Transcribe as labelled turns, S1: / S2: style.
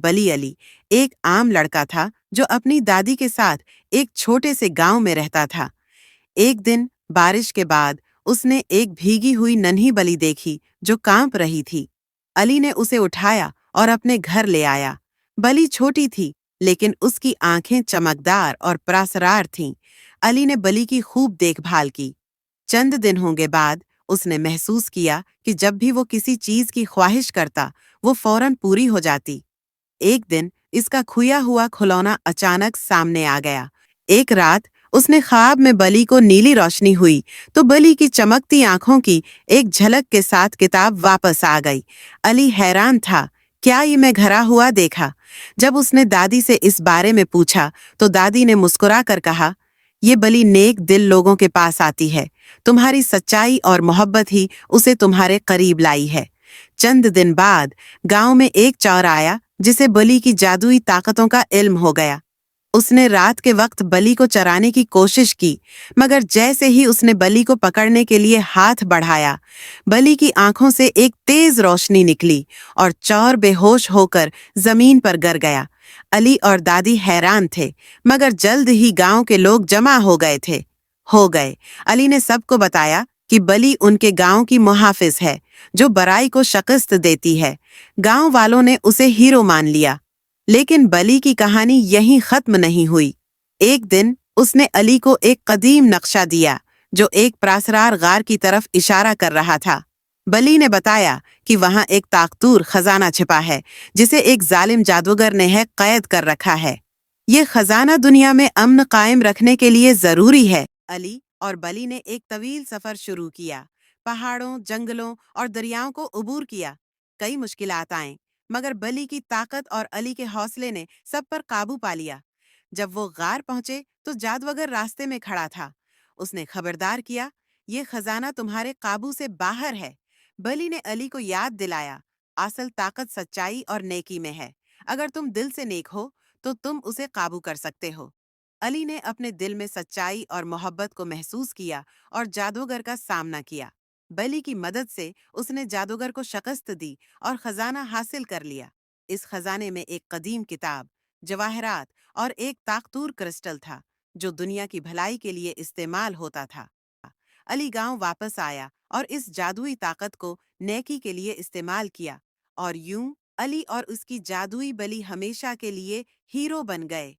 S1: بلی علی ایک عام لڑکا تھا جو اپنی دادی کے ساتھ ایک چھوٹے سے گاؤں میں رہتا تھا۔ ایک دن بارش کے بعد اس نے ایک بھیگی ہوئی ننھی بلی دیکھی جو کانپ رہی تھی۔ علی نے اسے اٹھایا اور اپنے گھر لے آیا۔ بلی چھوٹی تھی لیکن اس کی آنکھیں چمکدار اور پراسرار تھیں۔ علی نے بلی کی خوب دیکھ بھال کی۔ چند دنوں کے بعد اس نے محسوس کیا کہ جب بھی وہ کسی چیز کی خواہش کرتا وہ فوراً پوری ہو جاتی۔ ایک دن اس کا کھویا ہوا کھلونا اچانک سامنے آ گیا۔ ایک رات اس نے خواب میں بلی کو نیلی روشنی ہوئی تو بلی کی چمکتی آنکھوں کی ایک جھلک کے ساتھ کتاب واپس آ گئی۔ علی حیران تھا، کیا یہ میں گھرا ہوا دیکھا؟ جب اس نے دادی سے اس بارے میں پوچھا تو دادی نے مسکرا کر کہا، یہ بلی نیک دل لوگوں کے پاس آتی ہے، تمہاری سچائی اور محبت ہی اسے تمہارے قریب لائی ہے۔ چند دن بعد گاؤں میں ایک چور آیا جسے بلی کی جادوئی طاقتوں کا علم ہو گیا۔ اس نے رات کے وقت بلی کو چرانے کی کوشش کی، مگر جیسے ہی اس نے بلی کو پکڑنے کے لیے ہاتھ بڑھایا، بلی کی آنکھوں سے ایک تیز روشنی نکلی اور چور بے ہوش ہو کر زمین پر گر گیا۔ علی اور دادی حیران تھے، مگر جلد ہی گاؤں کے لوگ جمع ہو گئے۔ علی نے سب کو بتایا کہ بلی ان کے گاؤں کی محافظ ہے جو برائی کو شکست دیتی ہے۔ گاؤں والوں نے اسے ہیرو مان لیا۔ لیکن بلی کی کہانی یہیں ختم نہیں ہوئی۔ ایک دن اس نے علی کو ایک قدیم نقشہ دیا جو ایک پراسرار غار کی طرف اشارہ کر رہا تھا۔ بلی نے بتایا کہ وہاں ایک طاقتور خزانہ چھپا ہے جسے ایک ظالم جادوگر نے قید کر رکھا ہے۔ یہ خزانہ دنیا میں امن قائم رکھنے کے لیے ضروری ہے۔ علی اور بلی نے ایک طویل سفر شروع کیا، پہاڑوں، جنگلوں اور دریاؤں کو عبور کیا۔ کئی مشکلات آئیں، مگر بلی کی طاقت اور علی کے حوصلے نے سب پر قابو پا لیا۔ جب وہ غار پہنچے تو جادوگر راستے میں کھڑا تھا۔ اس نے خبردار کیا، یہ خزانہ تمہارے قابو سے باہر ہے۔ بلی نے علی کو یاد دلایا، اصل طاقت سچائی اور نیکی میں ہے۔ اگر تم دل سے نیک ہو تو تم اسے قابو کر سکتے ہو۔ علی نے اپنے دل میں سچائی اور محبت کو محسوس کیا اور جادوگر کا سامنا کیا۔ بلی کی مدد سے اس نے جادوگر کو شکست دی اور خزانہ حاصل کر لیا۔ اس خزانے میں ایک قدیم کتاب، جواہرات اور ایک طاقتور کرسٹل تھا جو دنیا کی بھلائی کے لیے استعمال ہوتا تھا۔ علی گاؤں واپس آیا اور اس جادوئی طاقت کو نیکی کے لیے استعمال کیا، اور یوں علی اور اس کی جادوئی بلی ہمیشہ کے لیے ہیرو بن گئے۔